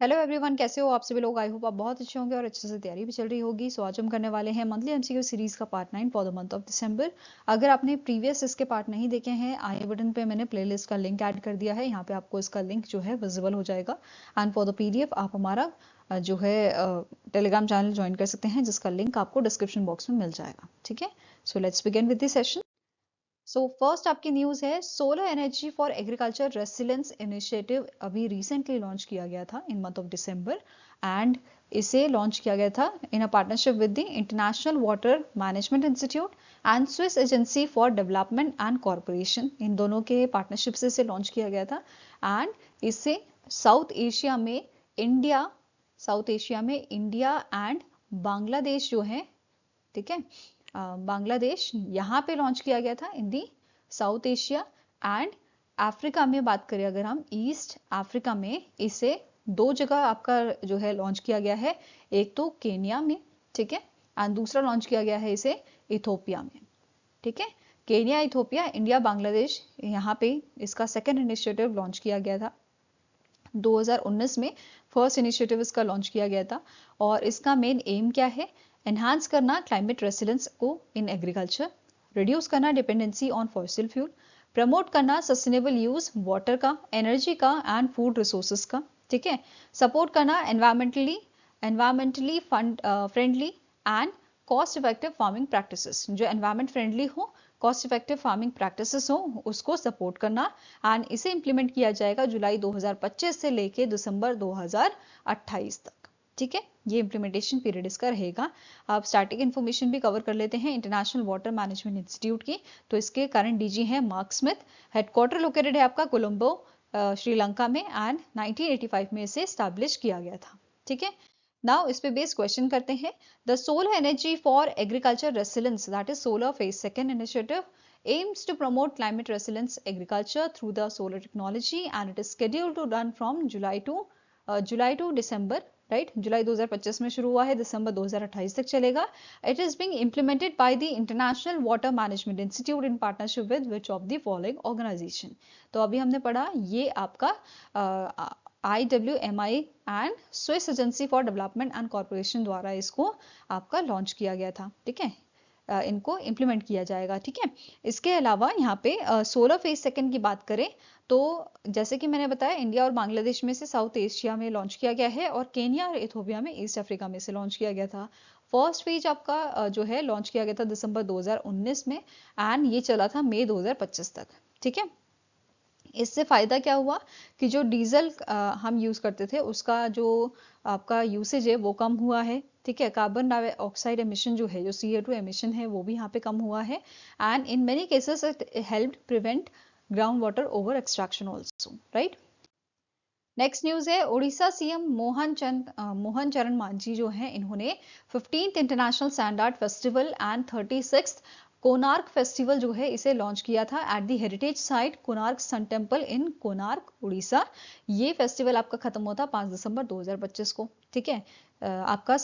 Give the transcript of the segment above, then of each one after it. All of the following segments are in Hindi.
हेलो एवरीवन, कैसे हो आप सभी लोग। आई होप आप बहुत अच्छे होंगे और अच्छे से तैयारी भी चल रही होगी। सो आज हम करने वाले हैं मंथली एमसीक्यू सीरीज का part 9 for the month of दिसंबर। अगर आपने प्रीवियस इसके पार्ट नहीं देखे हैं, आई बटन पे मैंने प्लेलिस्ट का लिंक ऐड कर दिया है। यहाँ पे आपको इसका लिंक जो है विजिबल हो जाएगा। एंड फॉर द पीडीएफ आप हमारा जो है टेलीग्राम चैनल ज्वाइन कर सकते हैं, जिसका लिंक आपको डिस्क्रिप्शन बॉक्स में मिल जाएगा। ठीक है, so let's begin with this session. So first आपकी न्यूज है, solar energy for agriculture resilience initiative अभी रिसेंटली लॉन्च किया गया था in month of December. And इसे लॉन्च किया गया था in a partnership with the international water management institute and Swiss agency for development and corporation. इन दोनों के पार्टनरशिप से इसे लॉन्च किया गया था। एंड इसे साउथ एशिया में इंडिया साउथ एशिया में इंडिया एंड बांग्लादेश जो है, ठीक है, बांग्लादेश यहाँ पे लॉन्च किया गया था इन दी साउथ एशिया। एंड अफ्रीका में बात करें अगर हम, ईस्ट अफ्रीका में इसे दो जगह आपका जो है लॉन्च किया गया है। एक तो केनिया में, ठीक है, एंड दूसरा लॉन्च किया गया है इसे इथोपिया में। ठीक है, केनिया, इथोपिया, इंडिया, बांग्लादेश, यहाँ पे इसका सेकेंड इनिशिएटिव लॉन्च किया गया था 2019 में। फर्स्ट इनिशिएटिव इसका लॉन्च किया गया था और इसका मेन एम क्या है, एनहांस करना क्लाइमेट रेसिलेंस को इन एग्रीकल्चर, रिड्यूस करना dependency on fossil fuel, promote करना सस्टेनेबल यूज वाटर का, एनर्जी का एंड फूड रिसोर्सेज का। ठीक है, सपोर्ट करना environmentally fund friendly and cost effective farming practices, जो एनवायरमेंट फ्रेंडली हो, कॉस्ट इफेक्टिव फार्मिंग प्रैक्टिसेस हो, उसको सपोर्ट करना। एंड इसे इंप्लीमेंट किया जाएगा जुलाई 2025 से लेके दिसंबर 2028 तक। ठीक है, ये इंप्लीमेंटेशन पीरियड इसका रहेगा। अब स्टैटिक इन्फॉर्मेशन भी कवर कर लेते हैं इंटरनेशनल वाटर मैनेजमेंट इंस्टीट्यूट की। तो इसके करंट डीजी हैं मार्क स्मिथ। हेडक्वार्टर लोकेटेड है आपका कोलंबो, श्रीलंका में। एंड 1985 में इसे स्टैब्लिश किया गया था। ठीक है, नाउ इस पे बेस क्वेश्चन करते हैं। The solar energy for agriculture resilience, that is solar phase second initiative, aims to promote climate resilience agriculture through the solar technology, and it is scheduled to run from July to December, right? जुलाई 2025 में शुरू हुआ है, दिसंबर 2028 तक चलेगा। It is being implemented by the International Water Management Institute in partnership with which of the following organization? तो अभी हमने पढ़ा ये आपका IWMI and Swiss agency for development and corporation द्वारा इसको आपका लॉन्च किया गया था। ठीक है, इनको इम्प्लीमेंट किया जाएगा। ठीक है, इसके अलावा यहाँ पे सोलर फेज सेकंड की बात करें तो जैसे कि मैंने बताया, इंडिया और बांग्लादेश में से साउथ एशिया में लॉन्च किया गया है और केनिया और इथोपिया में ईस्ट अफ्रीका में से लॉन्च किया गया था। फर्स्ट फेज आपका जो है लॉन्च किया गया था दिसंबर 2019 में एंड ये चला था मई 2025 तक। ठीक है, इससे फायदा क्या हुआ कि जो डीजल हम यूज करते थे उसका जो आपका यूसेज है वो कम हुआ है। ठीक है, कार्बन डाइऑक्साइड एमिशन जो है, जो CO2 एमिशन है, वो भी यहाँ पे कम हुआ है। And in many cases it helped prevent ground water over extraction also, right. Next news है, उड़ीसा सीएम मोहन चरण मांझी जो है, इन्होंने 15th international sand art festival and 36th Konark festival जो है इसे लॉन्च किया था at the heritage site Konark sun temple in Konark, Orissa. ये फेस्टिवल आपका खत्म होता 5 दिसंबर 2025 को। ठीक है, आपका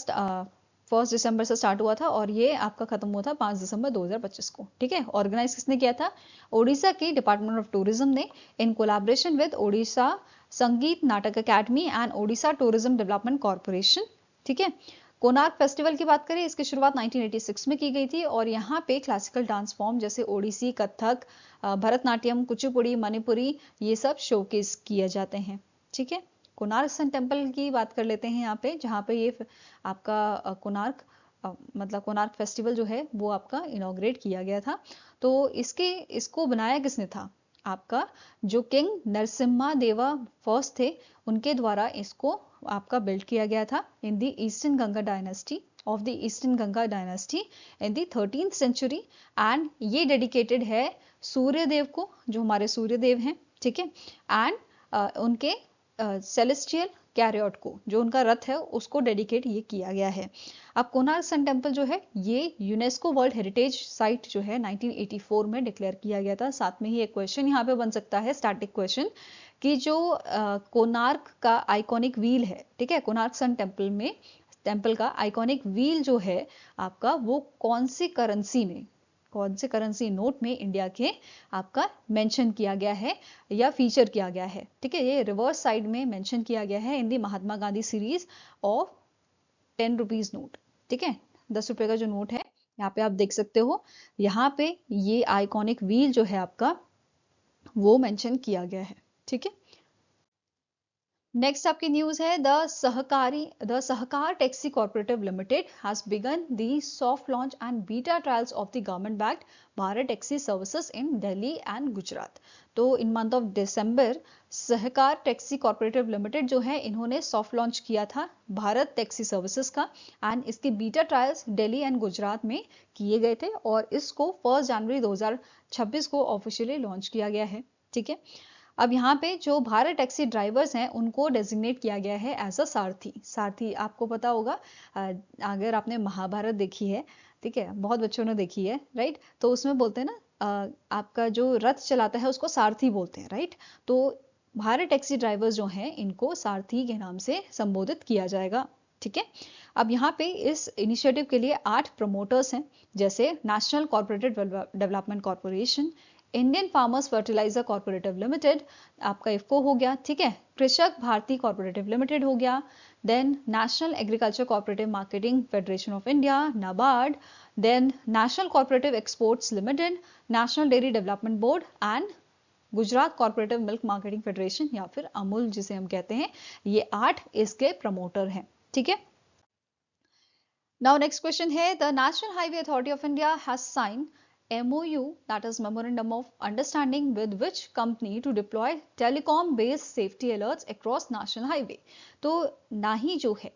1 दिसंबर से स्टार्ट हुआ था और ये आपका खत्म हुआ था 5 दिसंबर 2025 को। ठीक है, ऑर्गेनाइज किसने किया था? उड़ीसा की डिपार्टमेंट ऑफ टूरिज्म ने इन कोलैबोरेशन विद ओडिशा संगीत नाटक academy and Odisha tourism development corporation. ठीक है, कोनार्क फेस्टिवल की बात करें, इसकी शुरुआत 1986 में की गई थी और यहाँ पे क्लासिकल डांस फॉर्म जैसे ओडिसी, कथक, भरतनाट्यम, कुचिपुड़ी, मणिपुरी, ये सब शोकेस किए जाते हैं। ठीक है, कोणार्क सन टेम्पल की बात कर लेते हैं यहाँ पे, जहाँ पे ये आपका कोणार्क मतलब कोणार्क फेस्टिवल जो है वो आपका इनॉग्रेट किया गया था। तो इसको बनाया किसने था? आपका जो किंग नरसिम्हा देवा फर्स्ट थे, उनके द्वारा इसको आपका बिल्ड किया गया था in the Eastern Ganga dynasty of the Eastern Ganga dynasty in the 13th century. And ये डेडिकेटेड है सूर्यदेव को, जो हमारे सूर्यदेव हैं। ठीक है, एंड उनके सेलेस्टियल कैरियट को, जो उनका रथ है, उसको डेडिकेट ये किया गया है। अब कोणार्क सन टेम्पल जो है ये यूनेस्को वर्ल्ड हेरिटेज साइट जो है 1984 में डिक्लेयर किया गया था। साथ में ही एक क्वेश्चन यहाँ पे बन सकता है, स्टैटिक क्वेश्चन, कि जो कोणार्क का आइकॉनिक व्हील है, ठीक है, कोणार्क सन टेम्पल का आइकॉनिक व्हील जो है आपका, वो कौन सी करेंसी में कौन से करेंसी नोट में इंडिया के आपका मेंशन किया गया है या फीचर किया गया है। ठीक है, ये रिवर्स साइड में मेंशन किया गया है in the Mahatma Gandhi series of 10 rupees note. ठीक है, 10 रुपए का जो नोट है यहाँ पे आप देख सकते हो, यहाँ पे ये आइकॉनिक व्हील जो है आपका वो मेंशन किया गया है। ठीक है, नेक्स्ट आपकी न्यूज है the Sahkar taxi corporative limited has begun the soft launch and beta trials of the government backed Bharat taxi services in Delhi and Gujarat. तो in month of December Sahkar taxi corporative limited जो है इन्होंने सॉफ्ट लॉन्च किया था भारत टैक्सी सर्विसेज का, एंड इसके beta trials Delhi and Gujarat में किए गए थे और इसको 1 जनवरी 2026 को ऑफिशियली लॉन्च किया गया है। ठीक है, अब यहाँ पे जो भारत टैक्सी ड्राइवर्स हैं उनको डेजिग्नेट किया गया है एज अ सारथी। सारथी आपको पता होगा, अगर आपने महाभारत देखी है, ठीक है, बहुत बच्चों ने देखी है, राइट, तो उसमें बोलते हैं ना आपका जो रथ चलाता है उसको सारथी बोलते हैं, राइट। तो भारत टैक्सी ड्राइवर्स जो हैं इनको सारथी के नाम से संबोधित किया जाएगा। ठीक है, अब यहाँ पे इस इनिशिएटिव के लिए 8 प्रमोटर्स हैं, जैसे National Cooperative Development Corporation, Indian Farmers Fertiliser Cooperative Limited, आपका इफको हो गया। ठीक है, कृषक भारती कॉर्पोरेटिव लिमिटेड हो गया, then National Agriculture Cooperative Marketing Federation of India NABARD, then National Cooperative Exports Limited, National Dairy Development Board and Gujarat Cooperative Milk Marketing Federation या फिर अमूल जिसे हम कहते हैं, ये 8 इसके प्रमोटर हैं। ठीक है, नाउ नेक्स्ट क्वेश्चन है the National Highway Authority of India has sign MOU, that is Memorandum of Understanding, with which company to deploy telecom-based safety alerts across national highway। तो ना ही जो है,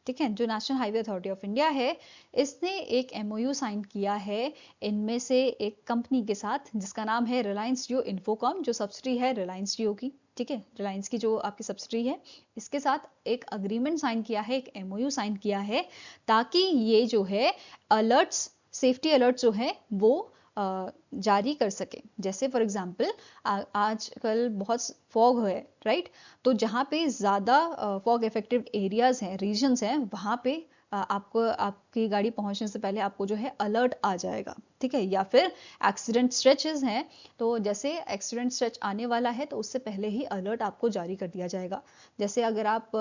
ठीक है, जो national Highway Authority of India है इसने एक MOU साइन किया है इनमें से एक कंपनी के साथ जिसका नाम है रिलायंस जियो इन्फोकॉम, जो सब्सिडी है रिलायंस जियो की। ठीक है, रिलायंस की जो आपकी सब्सिडी है इसके साथ एक अग्रीमेंट साइन किया है, एक MOU साइन किया है, ताकि ये जो है अलर्ट्स, सेफ्टी अलर्ट जो है वो जारी कर सके। जैसे फॉर एग्जांपल आजकल बहुत फॉग है, राइट, तो जहाँ पे ज़्यादा फॉग इफेक्टिव एरियाज हैं, रीजन्स हैं, वहाँ पे आपको आपकी गाड़ी पहुंचने से पहले आपको जो है अलर्ट आ जाएगा। ठीक है, या फिर एक्सीडेंट स्ट्रेचेस हैं, तो जैसे एक्सीडेंट स्ट्रेच आने वाला है तो उससे पहले ही अलर्ट आपको जारी कर दिया जाएगा। जैसे अगर आप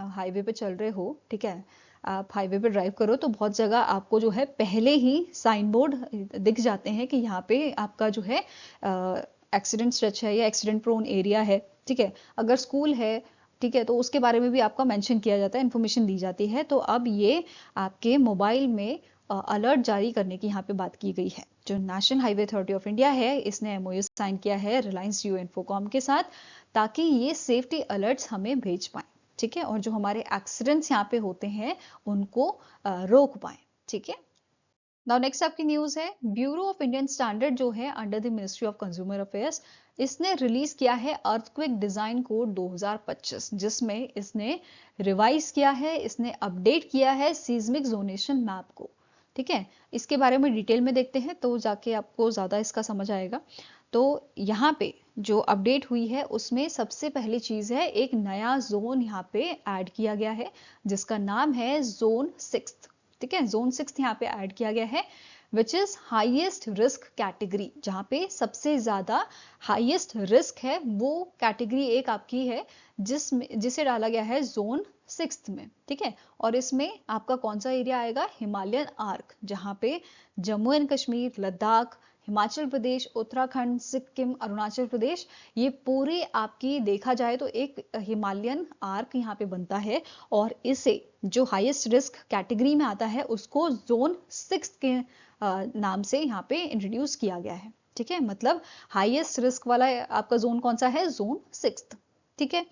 हाईवे पे चल रहे हो, ठीक है, आप हाईवे पे ड्राइव करो तो बहुत जगह आपको जो है पहले ही साइन बोर्ड दिख जाते हैं कि यहाँ पे आपका जो है एक्सीडेंट स्ट्रेच है या एक्सीडेंट प्रोन एरिया है। ठीक है, अगर स्कूल है, ठीक है, तो उसके बारे में भी आपका मेंशन किया जाता है, इन्फॉर्मेशन दी जाती है। तो अब ये आपके मोबाइल में अलर्ट जारी करने की यहाँ पे बात की गई है। जो national Highway Authority of India है इसने MOU साइन किया है रिलायंस जियो इन्फोकॉम के साथ, ताकि ये सेफ्टी अलर्ट्स हमें भेज पाए। ठीक है, और जो हमारे एक्सीडेंट्स यहाँ पे होते हैं उनको रोक पाए। ठीक है, नाउ नेक्स्ट आपकी न्यूज है ब्यूरो ऑफ इंडियन स्टैंडर्ड जो है under the ministry of consumer affairs, इसने रिलीज किया है अर्थक्वेक डिजाइन कोड 2025, जिसमें इसने रिवाइज किया है, इसने अपडेट किया है सीज्मिक जोनेशन मैप को। ठीक है, इसके बारे में डिटेल में देखते हैं तो जाके आपको ज्यादा इसका समझ आएगा। तो यहाँ पे जो अपडेट हुई है उसमें सबसे पहली चीज है एक नया जोन यहाँ पे ऐड किया गया है जिसका नाम है जोन 6। ठीक है, जोन 6 यहाँ पे ऐड किया गया है which is highest risk category, जहाँ पे सबसे ज्यादा हाईएस्ट रिस्क है वो कैटेगरी एक आपकी है जिसे डाला गया है जोन 6 में। ठीक है, और इसमें आपका कौन सा एरिया आएगा, हिमालयन आर्क, जहाँ पे जम्मू एंड कश्मीर, लद्दाख, हिमाचल प्रदेश, उत्तराखंड, सिक्किम, अरुणाचल प्रदेश, ये पूरी आपकी देखा जाए तो एक हिमालयन आर्क यहाँ पे बनता है, और इसे जो हाईएस्ट रिस्क कैटेगरी में आता है उसको जोन 6 के नाम से यहाँ पे इंट्रोड्यूस किया गया है। ठीक है, मतलब हाईएस्ट रिस्क वाला आपका जोन कौन सा है, जोन 6। ठीक है,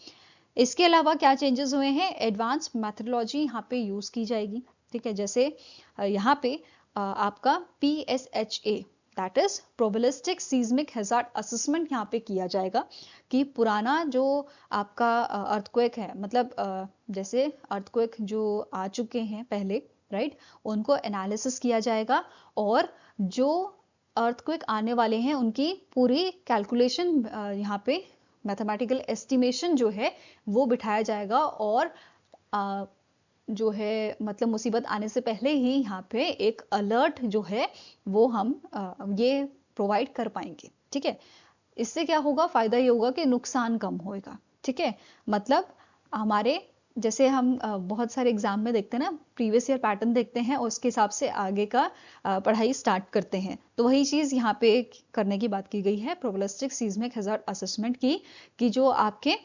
इसके अलावा क्या चेंजेस हुए हैं, एडवांस मैथडोलॉजी यहाँ पे यूज की जाएगी। ठीक है, जैसे यहाँ पे आपका PSHA that is probabilistic seismic hazard assessment यहाँ पे किया जाएगा कि पुराना जो आपका अर्थक्वेक है, मतलब जैसे अर्थक्वेक जो आ चुके हैं पहले, राइट, उनको एनालिसिस किया जाएगा और जो अर्थक्वेक आने वाले हैं उनकी पूरी कैलकुलेशन यहाँ पे मैथमेटिकल एस्टिमेशन जो है वो बिठाया जाएगा, और जो है मतलब मुसीबत आने से पहले ही यहाँ पे एक अलर्ट जो है वो हम ये प्रोवाइड कर पाएंगे। ठीक है, इससे क्या होगा, फायदा ये होगा कि नुकसान कम होएगा। ठीक है, मतलब हमारे जैसे हम बहुत सारे एग्जाम में देखते हैं ना, प्रीवियस ईयर पैटर्न देखते हैं और उसके हिसाब से आगे का पढ़ाई स्टार्ट करते हैं, तो वही चीज यहाँ पे करने की बात की गई है प्रोबेबिलिस्टिक सीस्मिक हैजार्ड असेसमेंट की, कि जो आपके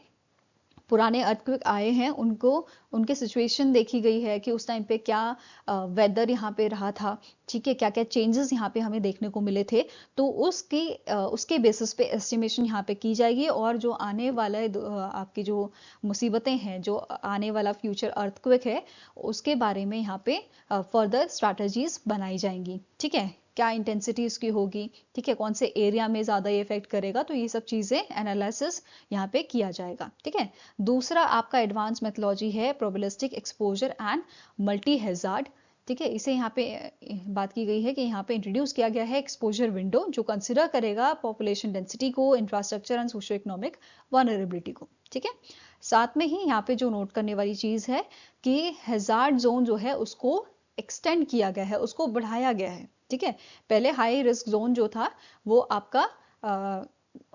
पुराने अर्थक्वेक आए हैं उनको, उनके सिचुएशन देखी गई है कि उस टाइम पे क्या वेदर यहाँ पे रहा था। ठीक है, क्या क्या चेंजेस यहाँ पे हमें देखने को मिले थे, तो उसके बेसिस पे एस्टिमेशन यहाँ पे की जाएगी, और जो आने वाला आपकी जो मुसीबतें हैं, जो आने वाला फ्यूचर अर्थक्वेक है, उसके बारे में यहाँ पे फर्दर स्ट्रैटेजीज बनाई जाएंगी। ठीक है, क्या इंटेंसिटी इसकी होगी, ठीक है, कौन से एरिया में ज्यादा ये इफेक्ट करेगा, तो ये सब चीजें एनालिसिस यहाँ पे किया जाएगा। ठीक है, दूसरा आपका एडवांस मेथोलॉजी है probabilistic exposure and multi hazard. ठीक है, इसे यहाँ पे बात की गई है कि यहाँ पे इंट्रोड्यूस किया गया है एक्सपोजर विंडो, जो कंसिडर करेगा पॉपुलेशन डेंसिटी को, infrastructure and socio economic vulnerability को। ठीक है, साथ में ही यहाँ पे जो नोट करने वाली चीज है कि हैजार्ड जोन जो है उसको एक्सटेंड किया गया है, उसको बढ़ाया गया है। ठीक है, पहले हाई रिस्क जोन जो था वो आपका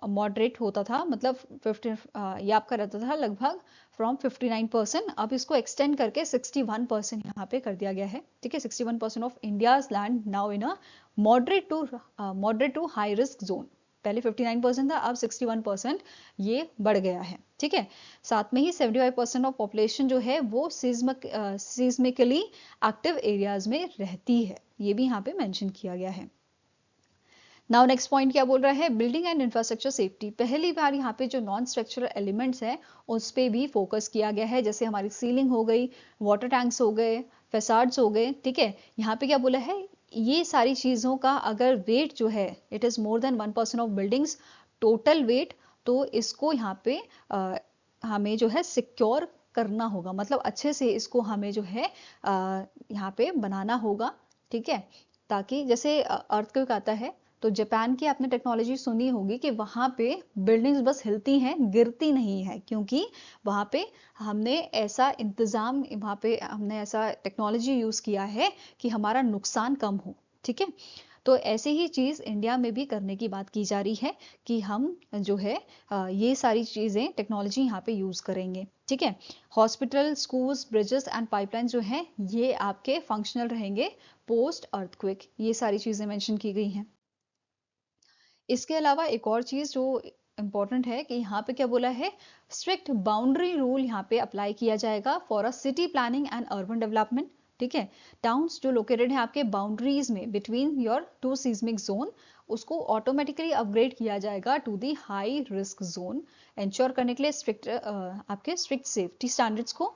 मॉडरेट होता था, मतलब 50 ये आपका रहता था लगभग फ्रॉम 59%, अब इसको एक्सटेंड करके 61% यहाँ पे कर दिया गया है। ठीक है, 61% of India's land now in a moderate to high risk zone. पहले 59% था, अब 61% ये बढ़ गया है। ठीक है, साथ में ही 75% ऑफ पॉपुलेशन जो है वो सीज्मिकली एक्टिव एरियाज में रहती है, ये भी यहाँ पे मेंशन किया गया है। नाउ नेक्स्ट पॉइंट क्या बोल रहा है, बिल्डिंग एंड इंफ्रास्ट्रक्चर सेफ्टी। पहली बार यहाँ पे जो नॉन स्ट्रक्चरल एलिमेंट्स हैं उस पे भी फोकस किया गया है, जैसे हमारी सीलिंग हो गई, वाटर टैंक्स हो गए, फैसाड्स हो गए। ठीक है, यहाँ पे क्या बोला है, ये सारी चीजों का अगर वेट जो है it is more than 1% of buildings total weight, तो इसको यहाँ पे हमें जो है सिक्योर करना होगा, मतलब अच्छे से इसको हमें जो है यहाँ पे बनाना होगा। ठीक है, ताकि जैसे अर्थक्वेक आता है तो जापान की आपने टेक्नोलॉजी सुनी होगी कि वहां पे बिल्डिंग्स बस हिलती हैं, गिरती नहीं है, क्योंकि वहां पे हमने ऐसा इंतजाम, वहां पे हमने ऐसा टेक्नोलॉजी यूज किया है कि हमारा नुकसान कम हो। ठीक है, तो ऐसे ही चीज इंडिया में भी करने की बात की जा रही है कि हम जो है ये सारी चीजें टेक्नोलॉजी यहाँ पे यूज करेंगे। ठीक है, hospital, schools, bridges and pipeline जो हैं ये आपके फंक्शनल रहेंगे पोस्ट अर्थक्वेक, ये सारी चीजें मेंशन की गई हैं। इसके अलावा एक और चीज जो इंपॉर्टेंट है कि यहाँ पे क्या बोला है, स्ट्रिक्ट बाउंड्री रूल यहाँ पे अप्लाई किया जाएगा for a city planning and urban development. ठीक है, टाउन्स जो लोकेटेड है आपके बाउंड्रीज में between your two seismic zone, उसको ऑटोमेटिकली अपग्रेड किया जाएगा to the high risk zone, ensure करने के लिए आपके स्ट्रिक्ट सेफ्टी स्टैंडर्ड्स को,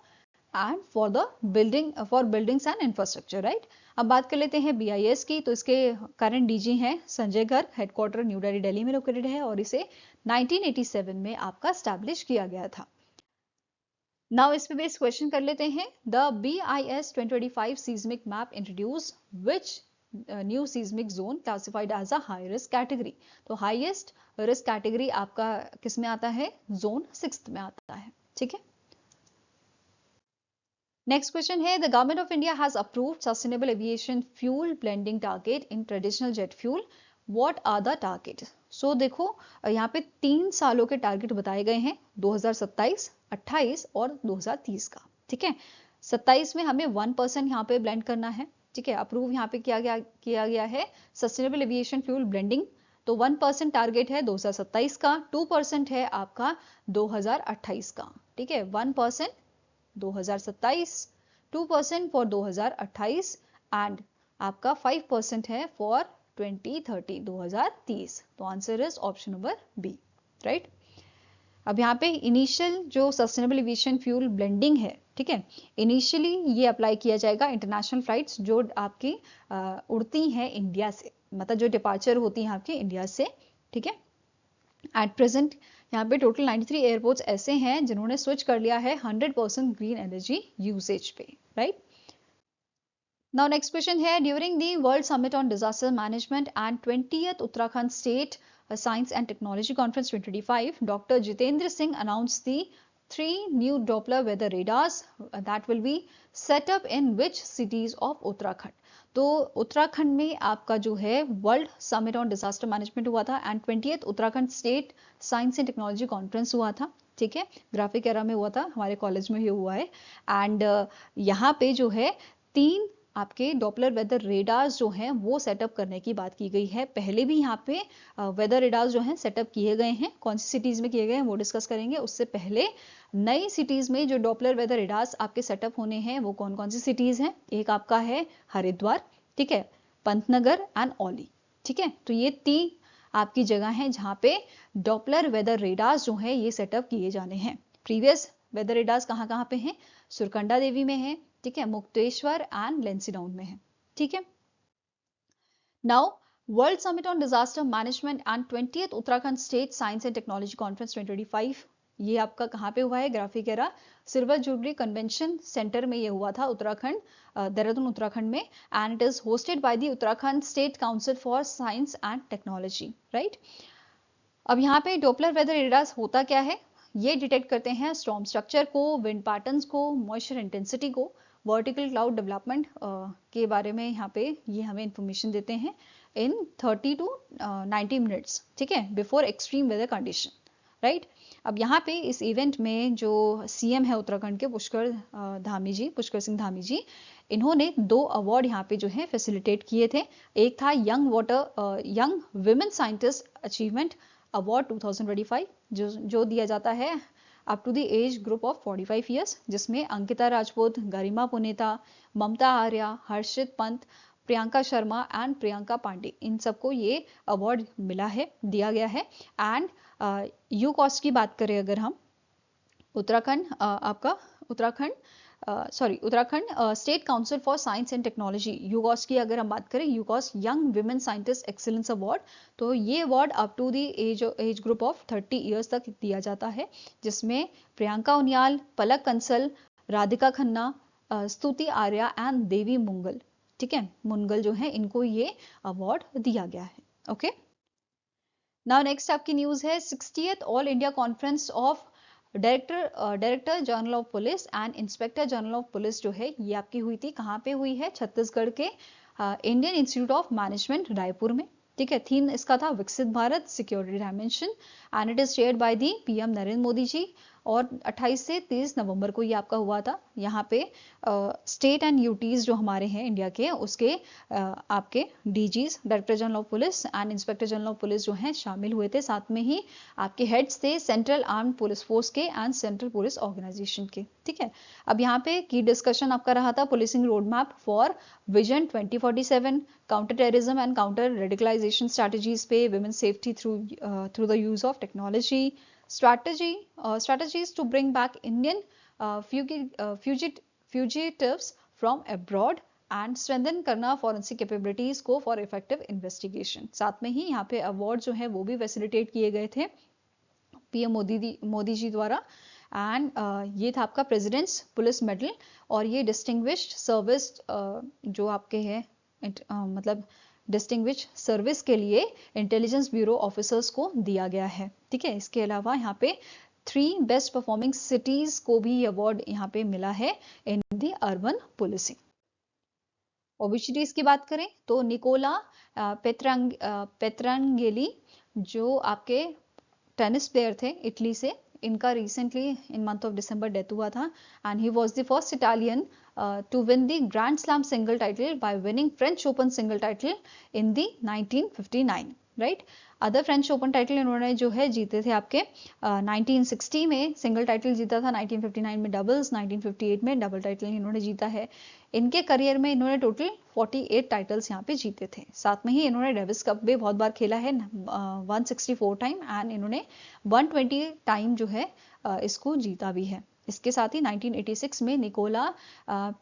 and for the buildings and infrastructure, right. अब बात कर लेते हैं BIS की, तो इसके करंट DG हैं संजय गर्ग, हेडक्वार्टर न्यू दिल्ली, दिल्ली में लोकेटेड है, और इसे 1987 में आपका स्टैब्लिश किया गया था। नाउ इस पे बेस्ड क्वेश्चन कर लेते हैं, the BIS 2025 seismic map introduce which new seismic zone classified as a high risk category. तो हाईएस्ट रिस्क कैटेगरी आपका किस में आता है, जोन 6 में आता है। ठीक है, नेक्स्ट क्वेश्चन है, the government of India has approved sustainable aviation fuel blending target in traditional jet fuel, what are the target. So देखो यहाँ पे 3 सालों के टारगेट बताए गए हैं, 2027, 28 और 2030 का। ठीक है, 27 में हमें 1% यहाँ पे ब्लेंड करना है। ठीक है, अप्रूव यहाँ पे किया गया है सस्टेनेबल एविएशन फ्यूल ब्लेंडिंग, तो 1% टारगेट है 2027 का, 2% है आपका 2028 का। ठीक है, 1% 2027, 2% फॉर 2028 एंड आपका 5% है फॉर 2030, 2030। तो answer is option number B, right. अब यहाँ पे इनिशियल जो सस्टेनेबल एविएशन फ्यूल ब्लेंडिंग है, ठीक है, इनिशियली ये अप्लाई किया जाएगा इंटरनेशनल फ्लाइट्स जो आपकी उड़ती हैं इंडिया से, मतलब जो डिपार्चर होती हैं आपकी इंडिया से। ठीक है, एट प्रेजेंट यहाँ पे टोटल 93 एयरपोर्ट्स ऐसे हैं जिन्होंने स्विच कर लिया है 100% ग्रीन एनर्जी यूसेज पे, राइट। नाउ नेक्स्ट क्वेश्चन है, during the world summit on disaster management and 20th Uttarakhand state science and technology conference 2025, doctor Jitendra Singh announce the 3 new Doppler weather radars that will be set up in which cities of Uttarakhand. तो उत्तराखंड में आपका जो है world summit on disaster management हुआ था and 20th Uttarakhand state science and technology conference हुआ था, ठीक है, ग्राफिक एरा में हुआ था, हमारे कॉलेज में ही हुआ है। एंड यहाँ पे जो है 3 आपके डॉपलर वेदर रेडार्स जो हैं वो सेटअप करने की बात की गई है। पहले भी यहाँ पे वेदर रेडार्स जो हैं सेटअप किए गए हैं, कौन सी सिटीज में किए गए हैं वो डिस्कस करेंगे। उससे पहले नई सिटीज में जो डॉपलर वेदर रेडार्स आपके सेटअप होने हैं वो कौन कौन सी सिटीज हैं। एक आपका है हरिद्वार, ठीक है, पंतनगर एंड औली, ठीक है। तो ये 3 आपकी जगह है जहाँ पे डॉपलर वेदर रेडार्स जो है ये सेटअप किए जाने हैं। प्रीवियस वेदर रेडार्स कहाँ कहाँ पे हैं, सुरकंडा देवी में है, ठीक है, मुक्तेश्वर एंड लेंसीडाउन में है, ठीक है। Now world summit on disaster management and 20th Uttarakhand state science and technology conference 2025 ये आपका कहाँ पे हुआ है, graphic era silver jubilee convention centre में ये हुआ था उत्तराखंड, देहरादून उत्तराखंड में। And it is hosted by the Uttarakhand State Council for Science and technology, right. अब यहाँ पे डॉपलर वेदर रेडार्स होता क्या है, ये डिटेक्ट करते हैं स्टॉर्म स्ट्रक्चर को, विंड पैटर्न्स को, मॉइस्चर इंटेंसिटी को, वर्टिकल क्लाउड डेवलपमेंट के बारे में यहाँ पे ये हमें इंफॉर्मेशन देते हैं इन 30 to 90 मिनट्स, ठीक है, before extreme weather condition, right. अब यहाँ पे इस इवेंट में जो सीएम है उत्तराखंड के पुष्कर सिंह धामी जी, इन्होंने 2 अवार्ड यहाँ पे जो है फैसिलिटेट किए थे। एक था young women scientist achievement award 2025 जो दिया जाता है up to the age group of 45 years, जिसमें अंकिता राजपूत, गरिमा पुनेता, ममता आर्या, हर्षित पंत, प्रियंका शर्मा एंड प्रियंका पांडे, इन सबको ये अवार्ड मिला है, दिया गया है। एंड यू कॉस्ट की बात करें अगर हम, Uttarakhand State Council for Science and Technology UCOST की अगर हम बात करें, UCOST young women scientist excellence award, तो ये award up to the age group of 30 years तक दिया जाता है, जिसमें प्रियंका उनियाल, पलक कंसल, राधिका खन्ना, स्तुति आर्या एंड देवी मुंगल, ठीक है, मुनगल जो है, इनको ये अवार्ड दिया गया है। ओके, नाउ नेक्स्ट आपकी न्यूज है 60th all India conference of director general of police and inspector general of police जो है ये आपकी हुई थी, कहाँ पे हुई है, छत्तीसगढ़ के Indian institute of management Raipur में, ठीक है। थीम इसका था Viksit Bharat security dimension and it is chaired by the PM Narendra Modi ji, और 28 से 30 नवंबर को ये आपका हुआ था। यहाँ पे स्टेट एंड यूटीज जो हमारे हैं इंडिया के, उसके आपके disease, director general of police and inspector general of police जो हैं शामिल हुए थे, साथ में ही आपके हेड्स थे सेंट्रल आर्म्ड पुलिस फोर्स के एंड सेंट्रल पुलिस ऑर्गेनाइजेशन के, ठीक है। अब यहाँ पे की डिस्कशन आपका रहा था policing road map for vision 2047, counter terrorism and counter radicalisation strategies पे, women safety through the use of technology, strategies to bring back Indian fugitives from abroad and strengthen करना forensic capabilities को for effective investigation। साथ में ही यहाँ पे अवार्ड जो है वो भी फैसिलिटेट किए गए थे पीएम मोदी जी द्वारा। एंड ये था आपका प्रेसिडेंट्स पुलिस मेडल, और ये डिस्टिंग्विश्ड सर्विस जो आपके हैं मतलब डिस्टिंग्विश सर्विस के लिए इंटेलिजेंस ब्यूरो ऑफिसर्स को दिया गया है, ठीक है। इसके अलावा यहाँ पे 3 बेस्ट परफॉर्मिंग सिटीज को भी अवार्ड यहाँ पे मिला है इन दी अर्बन पुलिसिंग। ओबिसिटीज की बात करें तो निकोला पेत्रंगेली जो आपके टेनिस प्लेयर थे इटली से, इनका recently in month of December death हुआ था and he was the first Italian to win the Grand Slam single title by winning French Open single title in the 1959, right? Other French open title इन्होंने जो है जीते थे आपके 1960 में सिंगल टाइटल जीता था, 1959 में डबल्स, 1958 में डबल टाइटल इन्होंने जीता है। इनके करियर में इन्होंने टोटल 48 टाइटल्स यहाँ पे जीते थे। साथ में ही इन्होंने डेविस कप भी बहुत बार खेला है 164 टाइम एंड इन्होंने 120 टाइम जो है इसको जीता भी है। इसके साथ ही 1986 में निकोला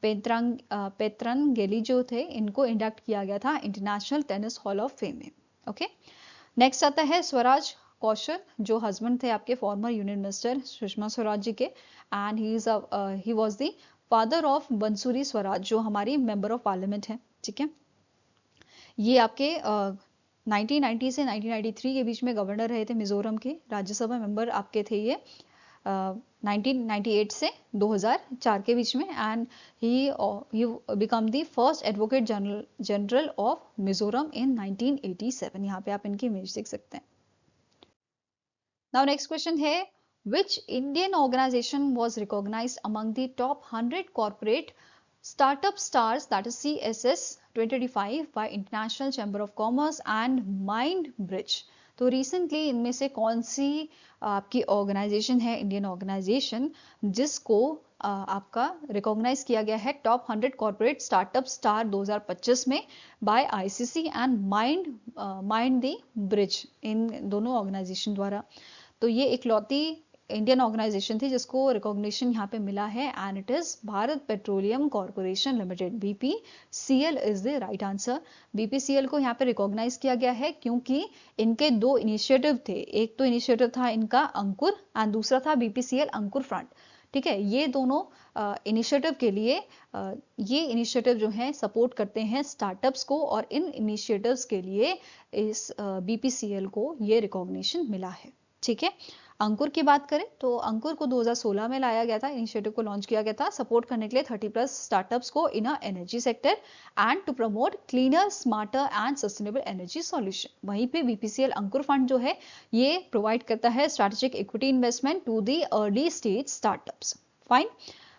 पेत्रंगेली जो थे इनको इंडक्ट किया गया था international tennis hall of fame में। ओके, नेक्स्ट आता है स्वराज कौशल जो हस्बैंड थे आपके former union minister Sushma Swaraj ji के, and he was the father of Bansuri Swaraj जो हमारी मेंबर ऑफ पार्लियामेंट है, ठीक है। ये आपके 1990 से 1993 के बीच में गवर्नर रहे थे मिजोरम के, राज्यसभा मेंबर आपके थे ये 1998 से 2004 के बीच में, and he become the first advocate general of Mizoram in 1987। यहाँ पे आप इनकी इमेज देख सकते हैं। नाउ नेक्स्ट क्वेश्चन है, which Indian organization was recognized among the top 100 corporate startup stars, that is CSS 2025 by International Chamber of Commerce and MindBridge। तो रिसेंटली इनमें से कौन सी आपकी ऑर्गेनाइजेशन है, इंडियन ऑर्गेनाइजेशन, जिसको आपका रिकॉग्नाइज किया गया है टॉप 100 कॉर्पोरेट स्टार्टअप स्टार 2025 में by ICC and mind the bridge, इन दोनों ऑर्गेनाइजेशन द्वारा। तो ये इकलौती इंडियन ऑर्गेनाइजेशन थी जिसको रिकॉग्निशन यहाँ पे मिला है, and it is Bharat petroleum corporation limited, BPCL is the right answer. BPCL को यहाँ पे रिकॉग्नाइज किया गया है क्योंकि इनके दो इनिशिएटिव थे, एक तो इनिशिएटिव था इनका अंकुर एंड दूसरा था बीपीसीएल अंकुर फ्रंट। ठीक है, ये दोनों इनिशिएटिव के लिए ये इनिशिएटिव जो है सपोर्ट करते हैं स्टार्टअप्स को, और इन इनिशिएटिव्स के लिए इस बीपीसीएल को ये रिकॉग्निशन मिला है। ठीक है, अंकुर की बात करें तो अंकुर को 2016 में लाया गया था, इनिशिएटिव को लॉन्च किया गया था सपोर्ट करने के लिए 30+ स्टार्टअप्स को in energy sector and to promote cleaner smarter and sustainable energy solution. वहीं पे बीपीसीएल अंकुर फंड जो है ये प्रोवाइड करता है strategic equity investment to the early stage startups. Fine.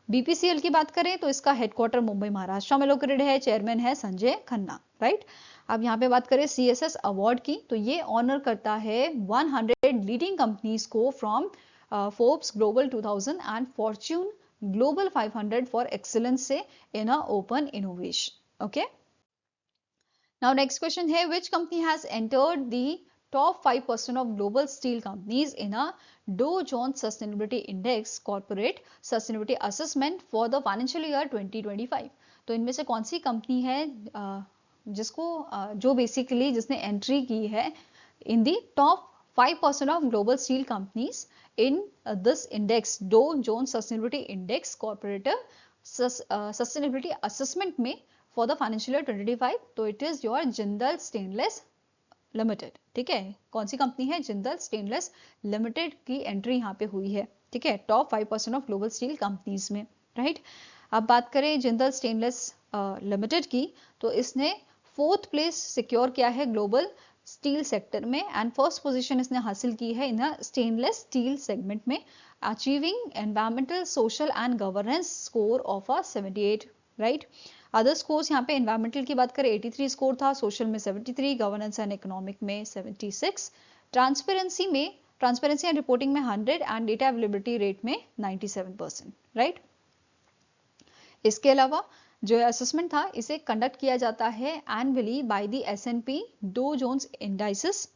BPCL की बात करें तो इसका हेडक्वार्टर मुंबई महाराष्ट्र में लोकेटेड है, चेयरमैन है संजय खन्ना, राइट। अब यहाँ पे बात करें सीएसएस अवार्ड की तो ये ऑनर करता है 100 लीडिंग कंपनीज को from Forbes global 2000 and Fortune global 500 for excellence से in a open innovation. Okay, now next question है, which company has entered the top 5% of global steel companies in a Dow Jones Sustainability Index Corporate Sustainability Assessment for the financial year 2025। तो इनमें से कौन सी कंपनी है जिसको जो बेसिकली जिसने एंट्री की है in the top 5% of global steel companies in this index, Dow Jones sustainability index corporative sustainability assessment में फॉर द फाइनेंशियल ईयर 2025। तो it is your Jindal stainless limited. ठीक है, कौन सी कंपनी है, जिंदल स्टेनलेस लिमिटेड की एंट्री यहाँ पे हुई है। ठीक है, top 5% of global steel companies में, राइट। अब बात करें जिंदल स्टेनलेस लिमिटेड की तो इसने 4th प्लेस सिक्योर किया है ग्लोबल स्टील सेक्टर में, एंड फर्स्ट पोजीशन इसने हासिल की है इन स्टेनलेस स्टील सेगमेंट में, achieving environmental social and governance score of 78, right. Other scores यहाँ पे एनवायरमेंटल की बात करें 83 स्कोर था, सोशल में 73, गवर्नेंस एंड इकोनॉमिक में 76, ट्रांसपेरेंसी एंड रिपोर्टिंग में 100 एंड डेटा अवेलेबिलिटी रेट में 97%, राइट। इसके अलावा जो असेसमेंट था इसे कंडक्ट किया जाता है annually by the S and P Dow Jones indices.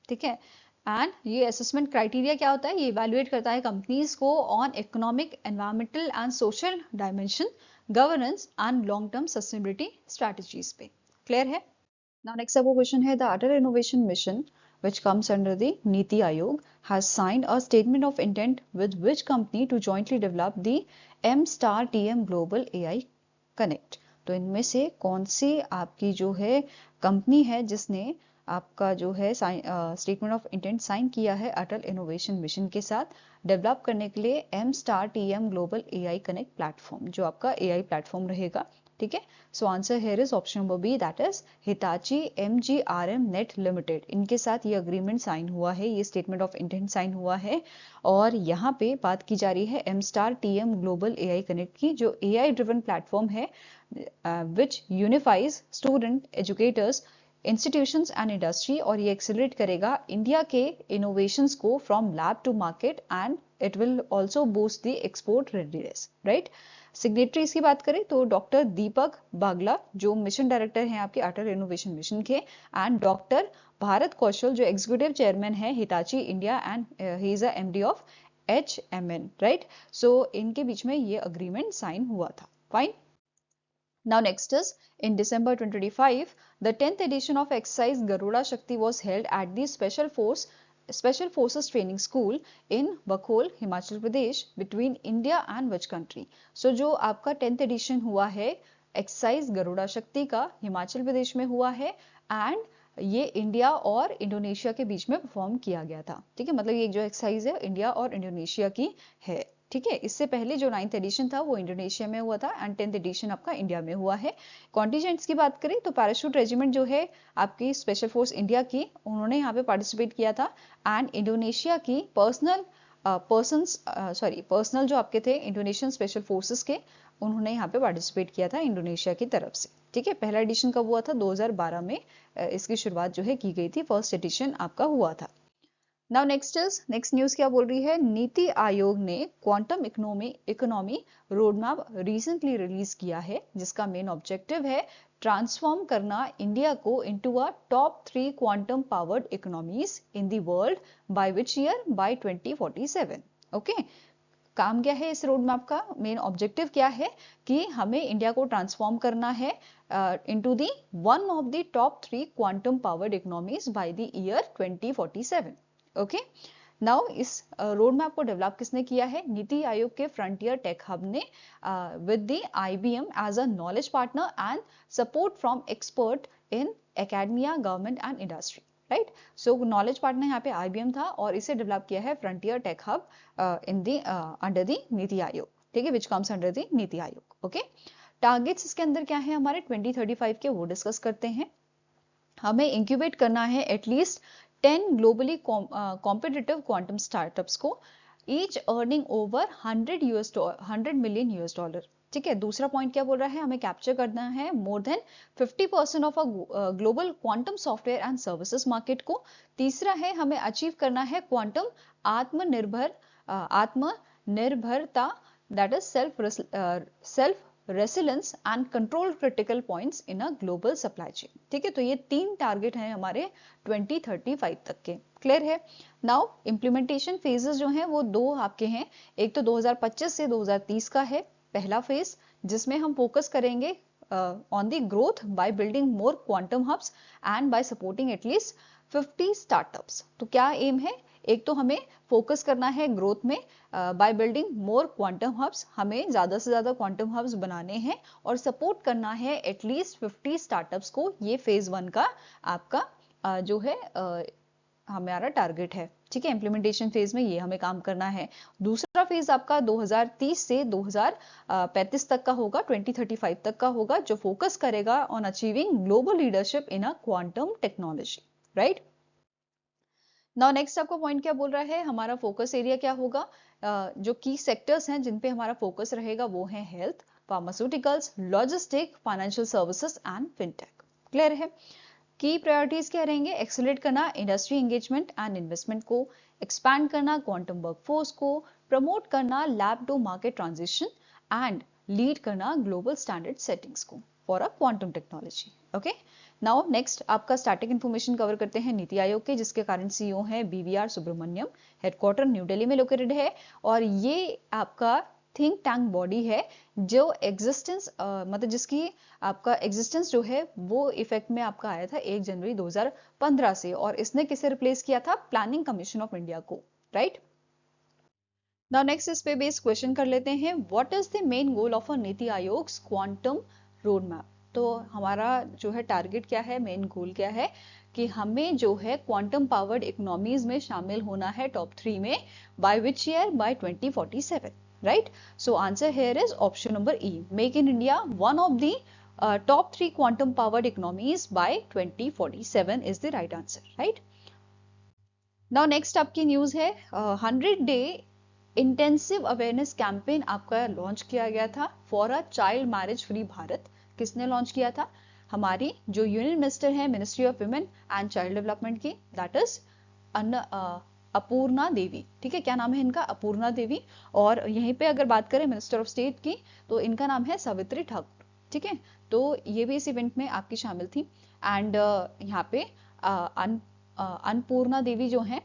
ठीक है, एंड ये असेसमेंट क्राइटेरिया क्या होता है, ये इवैल्यूएट करता है कंपनीज को on economic, environmental and social dimension, governance and long term sustainability strategies पे। क्लियर है। नाउ नेक्स्ट आपको क्वेश्चन है, the Atal innovation mission which comes under the Niti Aayog has signed a statement of intent with which company to jointly develop the M-Star TM Global AI Connect। तो इनमें से कौन सी आपकी जो है कंपनी है जिसने आपका जो है स्टेटमेंट ऑफ इंटेंट साइन किया है अटल इनोवेशन मिशन के साथ डेवलप करने के लिए M-Star TM global AI connect platform, जो आपका AI प्लेटफॉर्म रहेगा। ठीक है, so answer here is option number B, that is Hitachi MGRM Net Limited. इनके साथ ये अग्रीमेंट साइन हुआ है, ये स्टेटमेंट ऑफ इंटेंट साइन हुआ है, और यहाँ पे बात की जा रही है M-Star TM global AI connect की, जो AI ड्रिवन प्लेटफॉर्म है which unifies student, educators, institutions and industry, और ये एक्सेलरेट करेगा इंडिया के इनोवेशंस को from lab to market, and it will also boost the export readiness, right. Signatories की बात करें तो डॉक्टर दीपक बागला जो मिशन डायरेक्टर हैं आपके अटल इनोवेशन मिशन के, एंड डॉक्टर भारत कौशल जो एग्जीक्यूटिव चेयरमैन है Hitachi India, and he is a MD of HMN, right. So इनके बीच में ये अग्रीमेंट साइन हुआ था। Fine. Now next is, in December 2025, the 10th edition of exercise Garuda Shakti was held at the Special Forces Training School in Bakhol, Himachal Pradesh, between India and which country? So जो आपका 10th edition हुआ है एक्सरसाइज गरुड़ा शक्ति का, हिमाचल प्रदेश में हुआ है, एंड ये इंडिया और इंडोनेशिया के बीच में परफॉर्म किया गया था। ठीक है, मतलब ये जो एक्सरसाइज है इंडिया और इंडोनेशिया की है। ठीक है, इससे पहले जो 9th एडिशन था वो इंडोनेशिया में हुआ था एंड 10th एडिशन आपका इंडिया में हुआ है। कॉन्टिजेंट्स की बात करें तो पैराशूट रेजिमेंट जो है आपकी स्पेशल फोर्स इंडिया की, उन्होंने यहाँ पे पार्टिसिपेट किया था एंड इंडोनेशिया की पर्सनल जो आपके थे इंडोनेशियन स्पेशल फोर्सेस के, उन्होंने यहाँ पे पार्टिसिपेट किया था इंडोनेशिया की तरफ से। ठीक है, पहला एडिशन कब हुआ था? 2012 में इसकी शुरुआत जो है की गई थी, फर्स्ट एडिशन आपका हुआ था। नाउ नेक्स्ट न्यूज क्या बोल रही है? नीति आयोग ने quantum economy roadmap recently release किया है, जिसका मेन ऑब्जेक्टिव है ट्रांसफॉर्म करना इंडिया को into a top 3 quantum powered economies in the world by which year? By 2047। Okay, काम क्या है इस रोड मैप का? मेन ऑब्जेक्टिव क्या है कि हमें इंडिया को ट्रांसफॉर्म करना है into the one of the top 3 quantum powered economies by the year 2047। Okay, now इस रोड मैप को डेवलप किसने किया है? नीति आयोग के फ्रंटियर टेक हब ने with the IBM as a knowledge partner and support from expert in academia, government and industry. Right, so knowledge partner यहाँ पे IBM था और इसे डेवलप किया है frontier tech hub in the under the Niti Aayog. ठीक है, which comes under the Niti आयोग। ओके, टारगेट्स इसके अंदर क्या है हमारे 2035 के, वो डिस्कस करते हैं। हमें इंक्यूबेट करना है at least 10 globally competitive quantum startups को, each earning over 100 million US dollar. ठीक है, दूसरा पॉइंट क्या बोल रहा है? हमें कैप्चर करना है more than 50% of a global quantum software and services market को। तीसरा है हमें अचीव करना है क्वांटम आत्मनिर्भरता, that is self resilience and control critical points in a global supply chain. ठीक है, तो ये 3 टारगेट हैं हमारे 2035 तक के। क्लियर है? नाउ इम्प्लीमेंटेशन फेजेस जो हैं वो 2 आपके हैं। एक तो 2025 से 2030 का है पहला फेज, जिसमें हम फोकस करेंगे on the growth by building more quantum hubs and by supporting at least 50 startups. तो क्या एम है? एक तो हमें फोकस करना है ग्रोथ में by building more quantum hubs, हमें ज्यादा से ज्यादा क्वांटम हब्स बनाने हैं और सपोर्ट करना है एटलीस्ट 50 स्टार्टअप्स को। ये फेज 1 का आपका जो है हमारा टारगेट है। ठीक है, इंप्लीमेंटेशन फेज में ये हमें काम करना है। दूसरा फेज आपका 2030 से 2035 तक का होगा, 2035 तक का होगा, जो फोकस करेगा on achieving global leadership in a quantum technology. Right, now next आपका पॉइंट क्या बोल रहा है? हमारा फोकस एरिया क्या होगा? जो की सेक्टर्स हैं जिन पे हमारा फोकस रहेगा वो है health, pharmaceuticals, logistic, financial services and fintech. Clear है? की प्रायोरिटीज क्या रहेंगे? एक्सेलरेट करना इंडस्ट्री एंगेजमेंट एंड इन्वेस्टमेंट को, एक्सपैंड करना क्वांटम वर्कफोर्स को, प्रमोट करना lab to market transition and lead करना ग्लोबल स्टैंडर्ड सेटिंग्स को for a quantum technology. Okay, now next आपका स्टैटिक इन्फॉर्मेशन कवर करते हैं नीति आयोग के, जिसके कारण CEO है BVR Subrahmanyam. Headquarter new Delhi में लोकेटेड है और ये आपका थिंक टैंक बॉडी है जो एग्जिस्टेंस मतलब जिसकी आपका एग्जिस्टेंस जो है वो इफेक्ट में आपका आया था 1 जनवरी 2015 से, और इसने किसे रिप्लेस किया था? प्लानिंग कमीशन ऑफ इंडिया को। राइट, नाउ नेक्स्ट इस पे बेस्ड क्वेश्चन कर लेते हैं। What is the main goal of a NITI Aayog quantum road map? तो हमारा जो है टारगेट क्या है, मेन गोल क्या है कि हमें जो है क्वांटम पावर्ड इकोनॉमीज में शामिल होना है टॉप 3 में, by which year? By 2047। Right, so answer here is option number E, make in India one of the top 3 quantum powered economies by 2047 is the right answer. Right, now next आपकी न्यूज है 100 डे इंटेंसिव अवेयरनेस कैंपेन आपका लॉन्च किया गया था for a child marriage free Bharat. किसने लॉन्च किया था? हमारी जो यूनियन मिनिस्टर है ministry of women and child development की, दैट इज अपूर्णा देवी। ठीक है, क्या नाम है इनका? अपूर्णा देवी। और यहीं पे अगर बात करें मिनिस्टर ऑफ स्टेट की तो इनका नाम है सावित्री ठाकुर। ठीक है, तो ये भी इस इवेंट में आपकी शामिल थी एंड यहाँ पे अन्नपूर्णा देवी जो है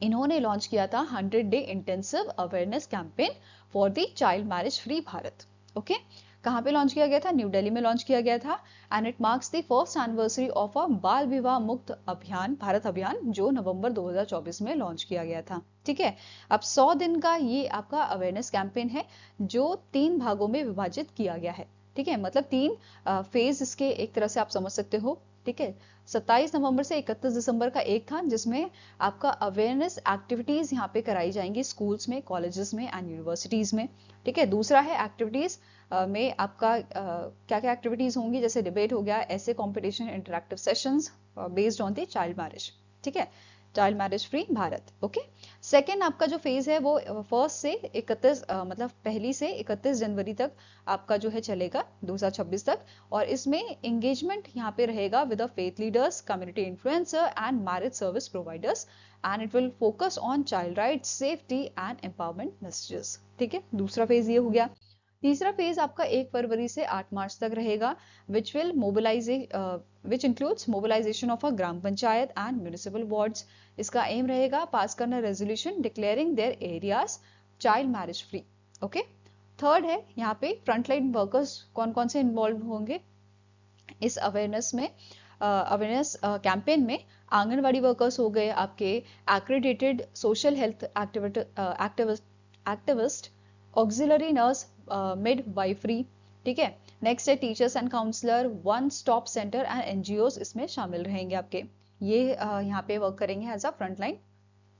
इन्होंने लॉन्च किया था 100 day intensive awareness campaign for the child marriage free Bharat. Okay, कहाँ पे लॉन्च किया गया था? न्यू दिल्ली में लॉन्च किया गया था and it marks the first anniversary of a बाल विवाह मुक्त अभियान, भारत अभियान, जो नवंबर 2024 में लॉन्च किया गया था। ठीक है, अब 100 दिन का ये आपका अवेयरनेस कैंपेन है जो 3 भागों में विभाजित किया गया है। ठीक है, मतलब 3 फेज इसके एक तरह से आप समझ सकते हो। ठीक है। 27 नवंबर से 31 दिसंबर का एक था जिसमें आपका अवेयरनेस एक्टिविटीज यहाँ पे कराई जाएंगी स्कूल्स में, कॉलेजेस में एंड यूनिवर्सिटीज में, ठीक है। दूसरा है एक्टिविटीज में आपका क्या क्या एक्टिविटीज होंगी, जैसे डिबेट हो गया, ऐसे competition, interactive sessions based on the child marriage, ठीक है, child marriage free Bharat. Okay, second आपका जो फेज है वो 1 से 31 मतलब 1 से 31 जनवरी तक आपका जो है चलेगा 2026 तक, और इसमें एंगेजमेंट यहाँ पे रहेगा with the faith leaders, community influencer and marriage service providers, and it will focus on child rights, safety and empowerment messages, ठीक है। दूसरा फेज ये हो गया। तीसरा फेज आपका 1 फरवरी से 8 मार्च तक रहेगा, which will mobilize which includes mobilization of a gram panchayat and municipal wards. इसका एम रहेगा पास करना resolution declaring their areas child marriage free. Okay, third है यहाँ पे फ्रंटलाइन वर्कर्स कौन कौन से इन्वॉल्व होंगे इस अवेयरनेस में, अवेयरनेस कैंपेन में। आंगनवाड़ी वर्कर्स हो गए आपके, accredited social health activist, auxiliary nurse, midwifery, ठीक है। नेक्स्ट है teachers and counsellor, one stop centre and NGOs इसमें शामिल रहेंगे आपके। ये यहाँ पे वर्क करेंगे एज अ फ्रंट लाइन,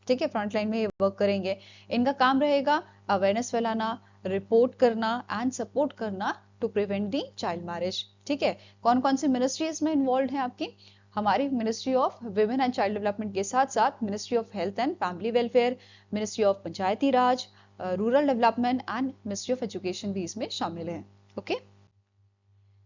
ठीक है, फ्रंट लाइन में ये वर्क करेंगे। इनका काम रहेगा अवेयरनेस फैलाना, रिपोर्ट करना एंड सपोर्ट करना to prevent the child marriage, ठीक है। कौन कौन सी मिनिस्ट्री इसमें इन्वॉल्व है आपकी, हमारी ministry of women and child development के साथ साथ ministry of health and family welfare, ministry of Panchayati Raj, rural development and ministry of education भी इसमें शामिल है। ओके,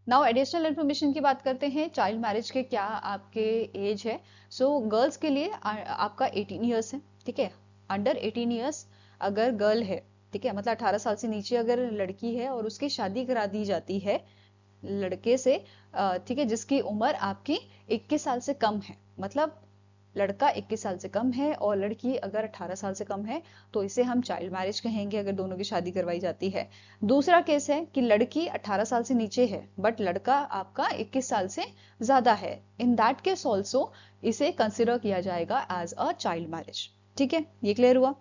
नाउ एडिशनल इन्फॉर्मेशन की बात करते हैं, चाइल्ड मैरिज के क्या आपके एज है। सो गर्ल्स के लिए आपका 18 ईयर्स है, ठीक है। अंडर 18 ईयर्स अगर गर्ल है, ठीक है, मतलब 18 साल से नीचे अगर लड़की है और उसकी शादी करा दी जाती है लड़के से, ठीक है, जिसकी उम्र आपकी 21 साल से कम है, मतलब लड़का 21 साल से कम है और लड़की अगर 18 साल से कम है, तो इसे हम चाइल्ड मैरिज कहेंगे अगर दोनों की शादी करवाई जाती है। दूसरा केस है कि लड़की 18 साल से नीचे है बट लड़का आपका 21 साल से ज्यादा है, इन दैट केस ऑल्सो इसे कंसिडर किया जाएगा एज अ चाइल्ड मैरिज, ठीक है। ये क्लियर हुआ।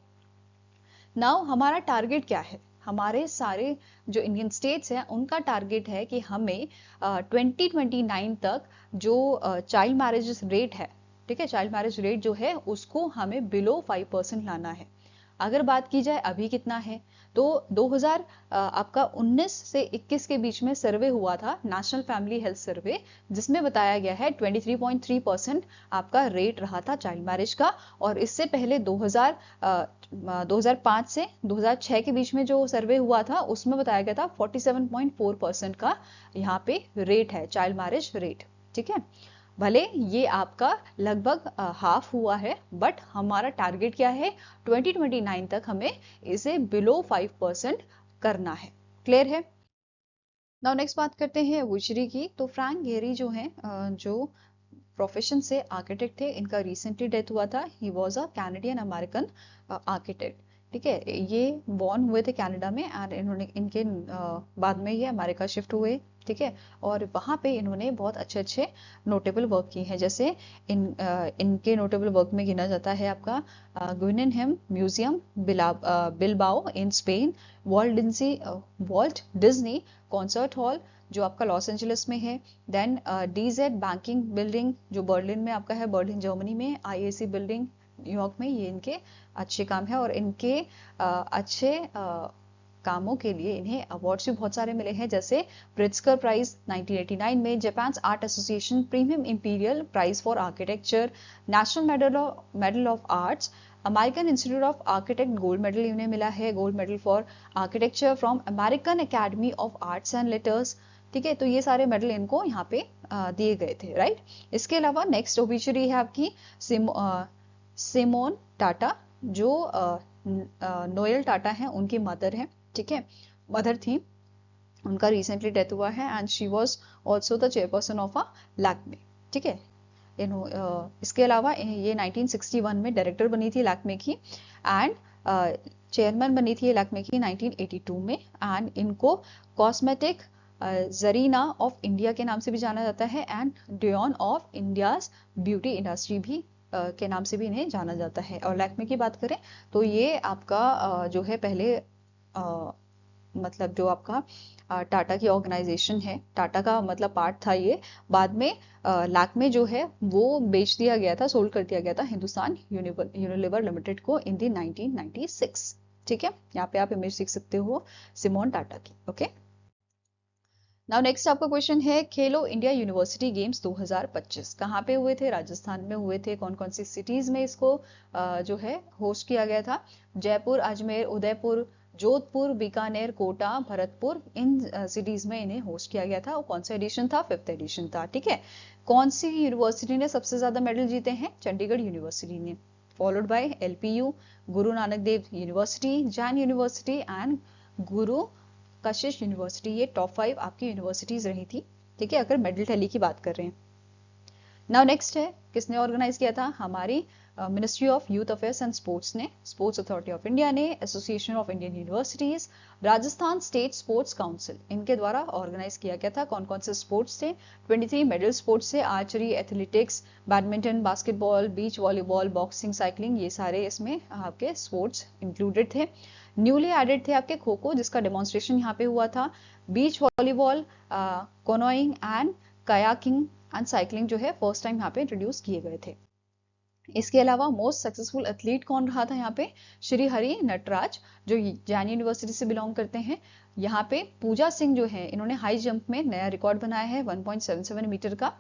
नाउ हमारा टारगेट क्या है, हमारे सारे जो इंडियन स्टेट्स हैं उनका टारगेट है कि हमें 2029 तक जो चाइल्ड मैरिज रेट है, ठीक है, चाइल्ड मैरिज रेट जो है उसको हमें बिलो 5% लाना है। अगर बात की जाए अभी कितना है, तो 2000 आपका 19 से 21 के बीच में सर्वे हुआ था, नेशनल फैमिली हेल्थ सर्वे, जिसमें बताया गया है 23.3% आपका रेट रहा था चाइल्ड मैरिज का। और इससे पहले 2005 से 2006 के बीच में जो सर्वे हुआ था उसमें बताया गया था 47.4% का यहाँ पे रेट है, चाइल्ड मैरिज रेट, ठीक है। भले ये आपका लगभग हाफ हुआ है बट हमारा टारगेट क्या है, 2029 तक हमें इसे बिलो 5% करना है। क्लियर है। नाउ नेक्स्ट बात करते हैं विशरी की। तो फ्रैंक गेरी जो है जो प्रोफेशन से आर्किटेक्ट थे, इनका रिसेंटली डेथ हुआ था। He was a Canadian American architect, ठीक है। ये बॉर्न हुए थे कनाडा में एंड इन्होंने इनके बाद में ये अमेरिका शिफ्ट हुए, ठीक है। और वहाँ पे इन्होंने बहुत अच्छे अच्छे नोटेबल वर्क किए हैं, जैसे इनके नोटेबल वर्क में गिना जाता है आपका Guggenheim museum Bilbao in Spain, Walt Disney concert hall जो आपका लॉस एंजलिस में है, देन डीजेड बैंकिंग बिल्डिंग जो बर्लिन में आपका है, बर्लिन जर्मनी में, आईएसी बिल्डिंग न्यूयॉर्क में। ये इनके अच्छे काम है और इनके अच्छे कामों के लिए इन्हें अवार्ड्स भी बहुत सारे मिले हैं, जैसे प्रिट्जकर प्राइज 1989 में, Japan art association premium imperial prize for architecture, national medal of arts, American institute of architect gold medal इन्हें मिला है, gold medal for architecture from American academy of arts and letters, ठीक है। तो ये सारे मेडल इनको यहाँ पे दिए गए थे, राइट। इसके अलावा नेक्स्ट ओबिचुरी है आपकी सिमोन टाटा, जो नोएल टाटा है उनकी मदर है, ठीक है, मदर थी, उनका रिसेंटली डेथ हुआ है and she was also the chairperson of a Lakme, ठीक है। इसके अलावा ये 1961 में डायरेक्टर बनी थी लैक्मे की एंड चेयरमैन बनी थी लैक्मे की 1982 में, एंड इनको कॉस्मेटिक जरीना ऑफ इंडिया के नाम से भी जाना जाता है and Dion of India's beauty industry भी के नाम से भी इन्हें जाना जाता है। और लैक्मे की बात करें तो ये आपका जो है पहले मतलब जो आपका टाटा की ऑर्गेनाइजेशन है, टाटा का मतलब पार्ट था ये, बाद में लैक्मे जो है वो बेच दिया गया था, सोल्ड कर दिया गया था हिंदुस्तान यूनिलीवर लिमिटेड को इन दी 1996। ठीक है, यहाँ पे आप इमेज देख सकते हो सिमोन टाटा की। ओके, नाउ नेक्स्ट आपका क्वेश्चन है, खेलो इंडिया यूनिवर्सिटी गेम्स 2025 कहाँ पे हुए थे? राजस्थान में हुए थे। कौन कौन सी सिटीज में इसको जो है होस्ट किया गया था? जयपुर, अजमेर, उदयपुर, जोधपुर, बीकानेर, कोटा, भरतपुर, इन सिटीज में इन्हें होस्ट किया गया था। और कौन सा एडिशन था? 5th एडिशन था। ठीक है, कौन सी यूनिवर्सिटी ने सबसे ज्यादा मेडल जीते हैं? चंडीगढ़ यूनिवर्सिटी ने, followed by LPU, Guru Nanak Dev university, Jain university and Guru Kashish university. ये टॉप 5 आपकी यूनिवर्सिटीज रही थी। ठीक है, अगर मेडल टैली की बात कर रहे हैं। नाउ नेक्स्ट है, किसने ऑर्गेनाइज किया था? हमारी ministry of youth affairs and sports ने, स्पोर्ट्स अथॉरिटी ऑफ इंडिया ने, association of Indian universities, Rajasthan state sports council, इनके द्वारा ऑर्गेनाइज किया गया था। कौन कौन से स्पोर्ट्स थे? 23 मेडल स्पोर्ट्स थे, archery, athletics, badminton, basketball, beach volleyball, boxing, cycling, ये सारे इसमें आपके स्पोर्ट्स इंक्लूडेड थे। न्यूली एडेड थे आपके खो खो, जिसका डेमोन्स्ट्रेशन यहाँ पे हुआ था, beach volleyball, canoeing and kayaking and cycling जो है फर्स्ट टाइम यहाँ पे इंट्रोड्यूस किए गए थे। इसके अलावा मोस्ट सक्सेसफुल एथलीट कौन रहा था यहाँ पे? श्री हरि नटराज, जो जैन यूनिवर्सिटी से बिलोंग करते हैं। यहाँ पे पूजा सिंह जो है, इन्होंने हाई जंप में नया रिकॉर्ड बनाया है 1.77 मीटर का।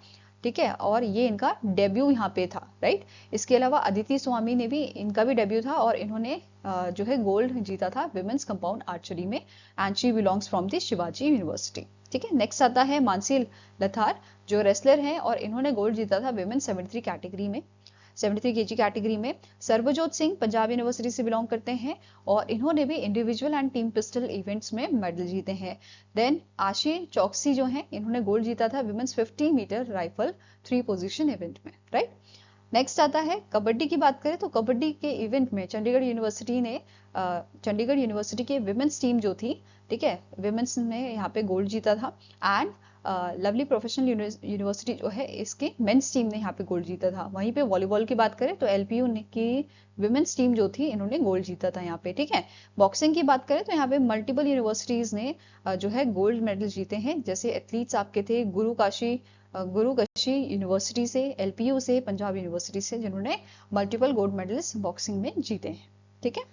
ठीक है, और ये इनका डेब्यू यहाँ पे था, राइट। इसके अलावा अदिति स्वामी ने भी, इनका भी डेब्यू था और इन्होंने जो है गोल्ड जीता था विमेंस कंपाउंड आर्चरी में, and she belongs from the Shivaji university. ठीक है, नेक्स्ट आता है मानसी लथार, जो रेसलर हैं और इन्होंने गोल्ड जीता था विमेन 73 कैटेगरी में, 73 केजी कैटेगरी में। सर्वजोत सिंह पंजाब यूनिवर्सिटी से बिलोंग करते हैं और इन्होंने भी individual and team pistol events में मेडल जीते हैं। देन आशी चौकसी जो हैं, इन्होंने गोल्ड जीता था women's 50 metre rifle 3 position event में, राइट। नेक्स्ट आता है कबड्डी की बात करें तो कबड्डी के इवेंट में चंडीगढ़ यूनिवर्सिटी ने, चंडीगढ़ यूनिवर्सिटी की विमेंस टीम जो थी, ठीक है, विमेंस ने यहाँ पे गोल्ड जीता था। एंड लवली प्रोफेशनल यूनिवर्सिटी जो है, इसकी मेंस टीम ने यहाँ पे गोल्ड जीता था। वहीं पे वॉलीबॉल की बात करें तो एलपीयू की विमेंस टीम जो थी, इन्होंने गोल्ड जीता था यहाँ पे। ठीक है, बॉक्सिंग की बात करें तो यहाँ पे मल्टीपल यूनिवर्सिटीज ने जो है गोल्ड मेडल जीते हैं। जैसे एथलीट्स आपके थे गुरु कशी यूनिवर्सिटी से, एलपीयू से, पंजाब यूनिवर्सिटी से, जिन्होंने मल्टीपल गोल्ड मेडल्स बॉक्सिंग में जीते हैं। ठीक है,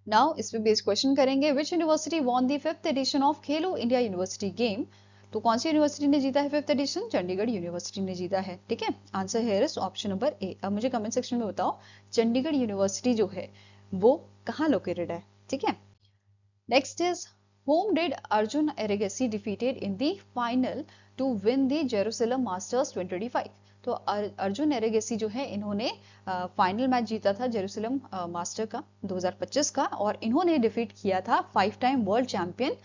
नाउ इस पे बेस्ड क्वेश्चन करेंगे, which university won the 5th edition of Khelo India university game? तो कौन सी यूनिवर्सिटी ने जीता है 5th एडिशन? चंडीगढ़ यूनिवर्सिटी ने जीता है। ठीक है, answer here is option number A. अब मुझे कमेंट सेक्शन में बताओ, चंडीगढ़ यूनिवर्सिटी जो है वो कहाँ लोकेटेड है? ठीक है, next is, whom did Arjun Erigasi defeated in the final to win the Jerusalem Masters 2025? तो अर्जुन एरेगेसी जो है, इन्होंने फाइनल मैच जीता था जेरूसलम मास्टर का 2025 का, और इन्होंने डिफीट किया था 5 time world champion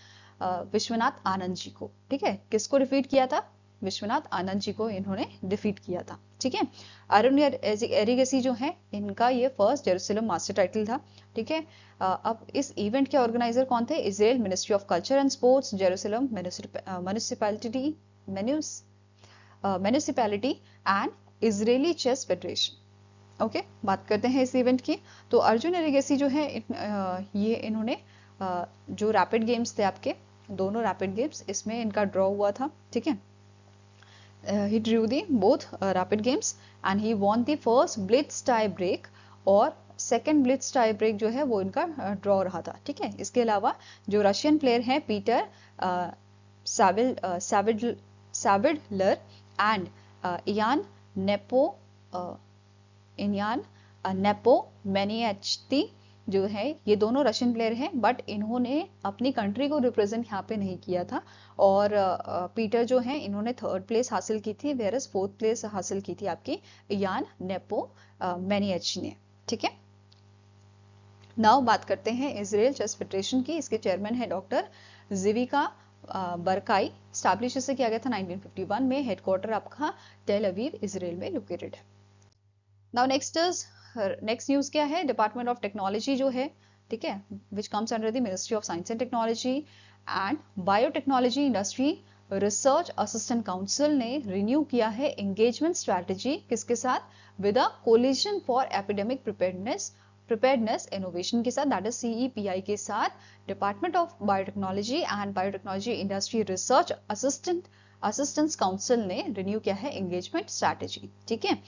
Vishwanath Anand ji को। ठीक है, किसको डिफीट किया था? विश्वनाथ आनंद जी को इन्होंने डिफीट किया था। ठीक है, अरुण एरिगेसी जो है, इनका ये फर्स्ट जेरूसलम मास्टर टाइटल था। ठीक है, अब इस इवेंट के ऑर्गेनाइजर कौन थे? Israel ministry of culture and sports, Jerusalem municipality and Israeli chess federation. Okay, बात करते हैं इस इवेंट की। तो अर्जुन एरिगेसी जो है, ये इन्होंने जो रैपिड गेम्स थे आपके, दोनों रैपिड गेम्स, इसमें इनका ड्रॉ हुआ था। ठीक है, he drew the both rapid games and he won the first blitz tie break, और सेकेंड ब्लिट्ज टाई ब्रेक जो है वो इनका ड्रॉ रहा था। ठीक है, इसके अलावा जो रशियन प्लेयर हैं पीटर सैविडलर एंड इयान नेपोमेनिएचती जो है, ये दोनों रशियन प्लेयर हैं, बट इन्होंने अपनी कंट्री को रिप्रेजेंट यहाँ पे नहीं किया था। और पीटर जो है, इन्होंने 3rd प्लेस हासिल की थी, वेरस 4th प्लेस हासिल की थी आपकी इयान नेपोमेनिएच ने। ठीक है, नाउ बात करते हैं इजराइल चेस फेडरेशन की। इसके चेयरमैन है डॉक्टर जिविका बरकाई। स्टैब्लिश इसे किया गया था 1951 में। हेडक्वार्टर आपका टेल अवीव इजराइल में लोकेटेड है। नाउ नेक्स्ट न्यूज क्या है? डिपार्टमेंट ऑफ टेक्नोलॉजी जो है, ठीक है, which comes under the ministry of science and technology and biotechnology industry research assistant council ने रिन्यू किया है एंगेजमेंट स्ट्रैटेजी, किसके साथ? With a collision for epidemic preparedness preparedness innovation के साथ, दैट इज CEPI के साथ, department of biotechnology and biotechnology industry research assistance council ने रिन्यू किया है एंगेजमेंट स्ट्रैटेजी। ठीक है,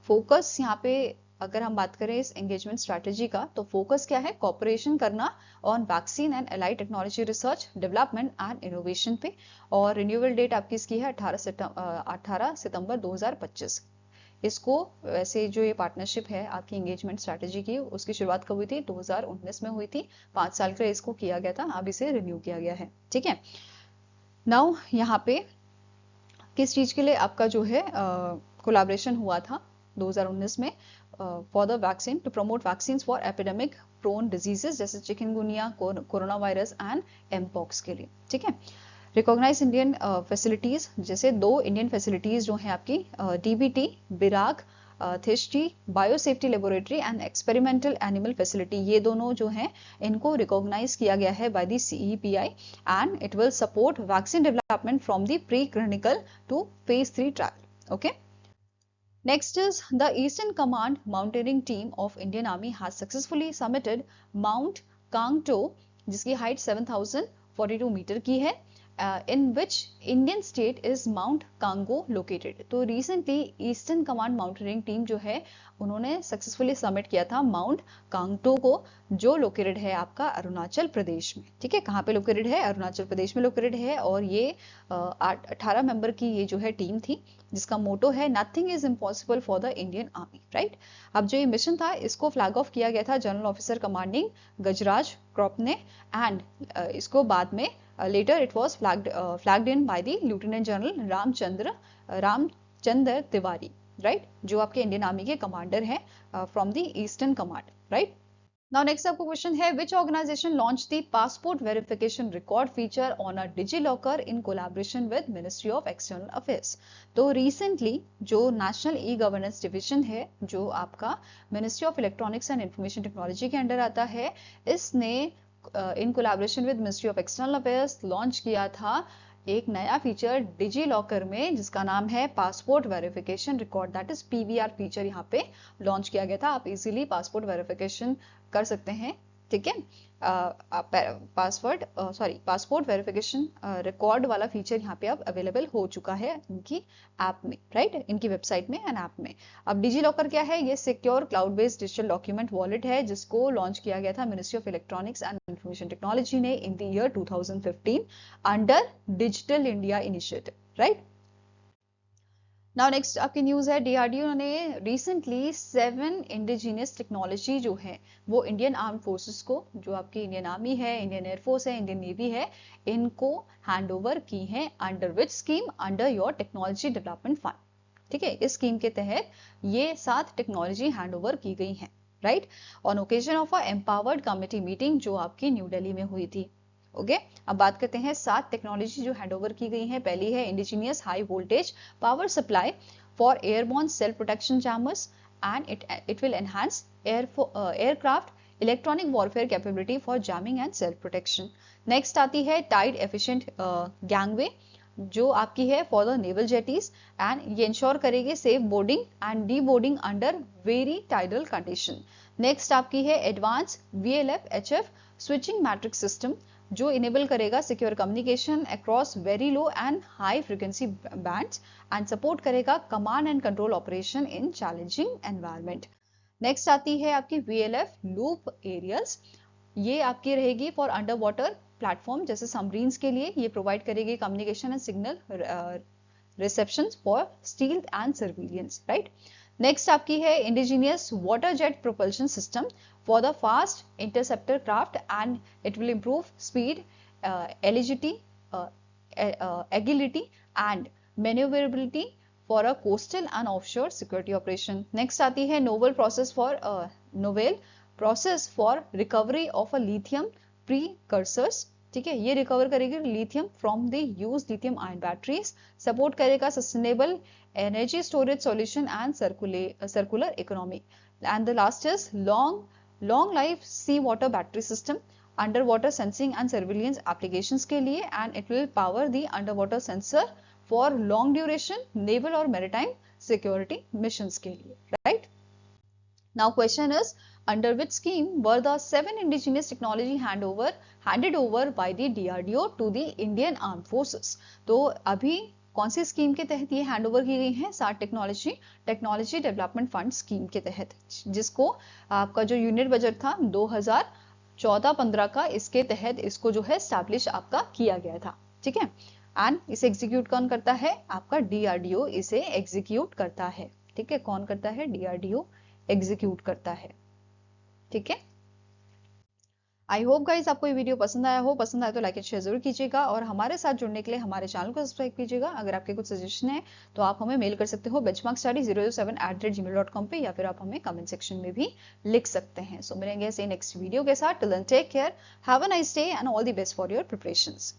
फोकस यहाँ पे अगर हम बात करें इस एंगेजमेंट स्ट्रैटेजी का, तो फोकस क्या है, कॉपरेशन करना on vaccine and allied technology research development and innovation पे। और रिन्यूअल डेट आपकी इसकी है 18 सितंबर 2025। इसको वैसे जो ये पार्टनरशिप है आपकी एंगेजमेंट स्ट्रैटेजी की, उसकी शुरुआत कब हुई थी, 2019 में हुई थी। 5 साल के लिए इसको किया गया था, अब इसे रिन्यू किया गया है। ठीक है, नाउ यहाँ पे किस चीज के लिए आपका जो है कोलैबोरेशन हुआ था 2019 में, for the vaccine to promote vaccine for epidemic prone diseases जैसे chikungunya, corona virus and mpox के लिए। ठीक है, रिकॉग्नाइज इंडियन फैसिलिटीज, जैसे 2 इंडियन फैसिलिटीज जो हैं आपकी, DBT BIRAC THSTI biosafety laboratory and experimental animal facility, ये दोनों जो हैं इनको रिकॉग्नाइज किया गया है by the CEPI and it will support vaccine development from the pre clinical to phase 3 trial. Okay, next is the Eastern Command Mountaineering Team of Indian Army has successfully summited Mount Kangto, जिसकी हाइट 7042 मीटर की है, in which Indian state is Mount Kango located। तो recently eastern command mountaineering team जो है उन्होंने सक्सेसफुली सबमिट किया था माउंट कांगटो को, जो लोकेटेड है आपका अरुणाचल प्रदेश में। ठीक है, कहाँ पे लोकेटेड है, अरुणाचल प्रदेश में लोकेटेड है। और ये 18 मेंबर की ये जो है टीम थी, जिसका मोटो है nothing is impossible for the Indian army. Right, अब जो ये मिशन था इसको फ्लैग ऑफ किया गया था जनरल ऑफिसर कमांडिंग गजराज क्रॉप ने, एंड इसको बाद में later it was flagged in by the Lieutenant General Ramchandra Tiwari, right, जो आपके इंडियन आर्मी के कमांडर हैं from the eastern command. Right, now next आपको क्वेश्चन है, which organisation launch the passport verification record feature on a DigiLocker in collaboration with ministry of external affairs. तो रिसेंटली जो नेशनल ई गवर्नेंस डिवीजन है, जो आपका ministry of electronics and information technology के अंडर आता है, इसने in collaboration with ministry of external affairs launch किया था एक नया फीचर डिजी लॉकर में, जिसका नाम है passport verification record, that is PVR feature यहाँ पे लॉन्च किया गया था। आप इजीली पासपोर्ट वेरिफिकेशन कर सकते हैं। ठीक है, पासपोर्ट वेरिफिकेशन रिकॉर्ड वाला फीचर यहाँ पे अब अवेलेबल हो चुका है इनकी ऐप में, राइट, इनकी वेबसाइट में एंड ऐप में। अब डिजी लॉकर क्या है, ये secure cloud based digital document wallet है, जिसको लॉन्च किया गया था ministry of electronics and information technology ने in the year 2015 under digital India initiative. Right, now next आपकी न्यूज है, DRDO ने रिसेंटली 7 इंडिजिनियस टेक्नोलॉजी जो है वो इंडियन आर्म फोर्सेस को, जो आपकी इंडियन आर्मी है, इंडियन एयरफोर्स है, इंडियन नेवी है, इनको हैंड ओवर की हैं under which scheme, under your technology development fund. ठीक है, इस स्कीम के तहत ये 7 टेक्नोलॉजी हैंड ओवर की गई हैं। Right, on occasion of a empowered committee meeting जो आपकी न्यू दिल्ली में हुई थी। ओके, अब बात करते हैं 7 टेक्नोलॉजी जो हैंडओवर की गई हैं। पहली है indigenous high voltage power supply for airborne self protection jammers and it will enhance aircraft electronic warfare capability for jamming and self protection. Next आती है टाइड एफिशिएंट गैंगवे, जो आपकी है फॉर द नेवल जेटीज, एंड ये इंश्योर करेगी safe boarding and D boarding under very tidal condition. Next आपकी है advance VLF HF switching matrix system, जो इनेबल करेगा secure communication across very low and high frequency bands and support करेगा command and control operation in challenging environment. Next आती है आपकी VLF लूप एरियल्स, ये आपकी रहेगी फॉर अंडर वाटर प्लेटफॉर्म जैसे सबमरीन्स के लिए, ये प्रोवाइड करेगी communication and signal reception for stealth and surveillance. Right, next आपकी है indigenous water jet propulsion system for the fast interceptor craft and it will improve speed, agility and maneuverability for a coastal and offshore security operation. Next आती है novel process for recovery of a lithium precursors। ठीक है, ये रिकवर करेगी lithium from the use lithium ion batteries, support करेगा sustainable energy storage solution and circular economy. And the last is long life sea water battery system under water sensing and surveillance applications के लिए, and it will power the under water sensor for long duration naval और मैरीटाइम सिक्योरिटी मिशंस के लिए। Right, now question is Under which scheme were the 7 indigenous technology handed over by the DRDO to the Indian Armed Forces? तो अभी कौन सी स्कीम के तहत ये हैंड ओवर की गई है? 7 टेक्नोलॉजी डेवलपमेंट फंड स्कीम के तहत, जिसको आपका जो यूनिट बजट था 2014-15 का, इसके तहत इसको जो है स्टैब्लिश आपका किया गया था। ठीक है, एंड इसे एग्जीक्यूट कौन करता है? आपका DRDO इसे एग्जीक्यूट करता है। ठीक है, कौन करता है? DRDO एग्जीक्यूट करता है। ठीक है, आई होप गाइज आपको ये वीडियो पसंद आया हो। पसंद आया तो लाइक एंड शेयर जरूर कीजिएगा और हमारे साथ जुड़ने के लिए हमारे चैनल को सब्सक्राइब कीजिएगा। अगर आपके कुछ सजेशन है तो आप हमें मेल कर सकते हो benchmarkstudy007@gmail.com पे, या फिर आप हमें कमेंट सेक्शन में भी लिख सकते हैं। सो मिलेंगे ऐसे नेक्स्ट वीडियो के साथ। Till then take care, have a nice day and all the best for your preparations.